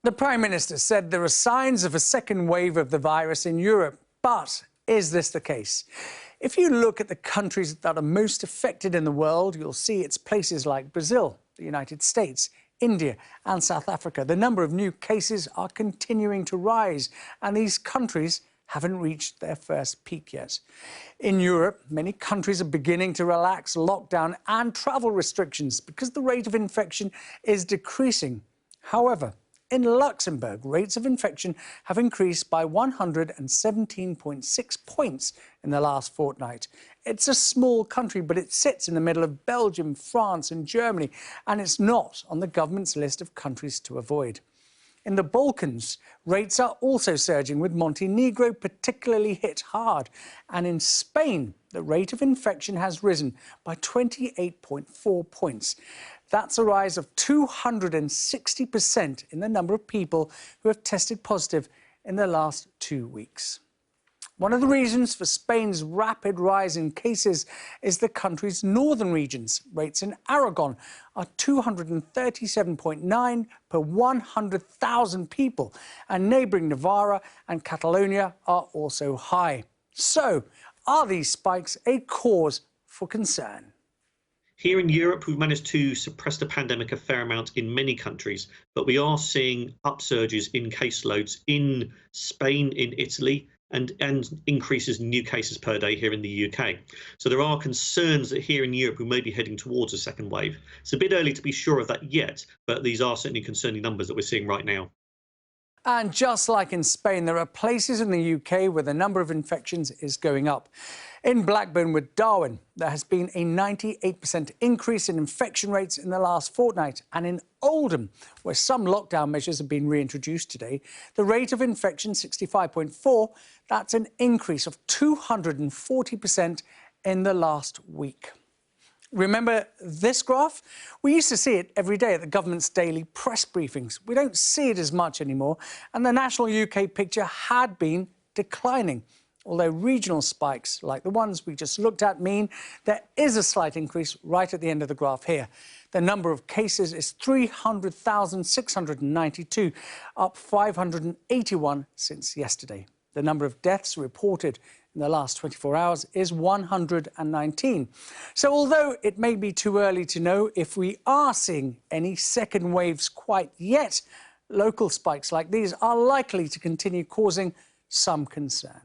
The Prime Minister said there are signs of a second wave of the virus in Europe. But is this the case? If you look at the countries that are most affected in the world, you'll see it's places like Brazil, the United States, India and South Africa. The number of new cases are continuing to rise, and these countries haven't reached their first peak yet. In Europe, many countries are beginning to relax lockdown and travel restrictions because the rate of infection is decreasing. However, in Luxembourg, rates of infection have increased by 117.6 points in the last fortnight. It's a small country, but it sits in the middle of Belgium, France and Germany, and it's not on the government's list of countries to avoid. In the Balkans, rates are also surging, with Montenegro particularly hit hard. And in Spain, the rate of infection has risen by 28.4 points. That's a rise of 260% in the number of people who have tested positive in the last 2 weeks. One of the reasons for Spain's rapid rise in cases is the country's northern regions. Rates in Aragon are 237.9 per 100,000 people, and neighbouring Navarra and Catalonia are also high. So, are these spikes a cause for concern? Here in Europe, we've managed to suppress the pandemic a fair amount in many countries, but we are seeing upsurges in caseloads in Spain, in Italy, and increases in new cases per day here in the UK. So there are concerns that here in Europe we may be heading towards a second wave. It's a bit early to be sure of that yet, but these are certainly concerning numbers that we're seeing right now. And just like in Spain, there are places in the UK where the number of infections is going up. In Blackburn with Darwin, there has been a 98% increase in infection rates in the last fortnight. And in Oldham, where some lockdown measures have been reintroduced today, the rate of infection, 65.4, that's an increase of 240% in the last week. Remember this graph? We used to see it every day at the government's daily press briefings. We don't see it as much anymore, and the national UK picture had been declining. Although regional spikes, like the ones we just looked at, mean there is a slight increase right at the end of the graph here. The number of cases is 300,692, up 581 since yesterday. The number of deaths reported in the last 24 hours is 119. So although it may be too early to know if we are seeing any second waves quite yet, local spikes like these are likely to continue causing some concern.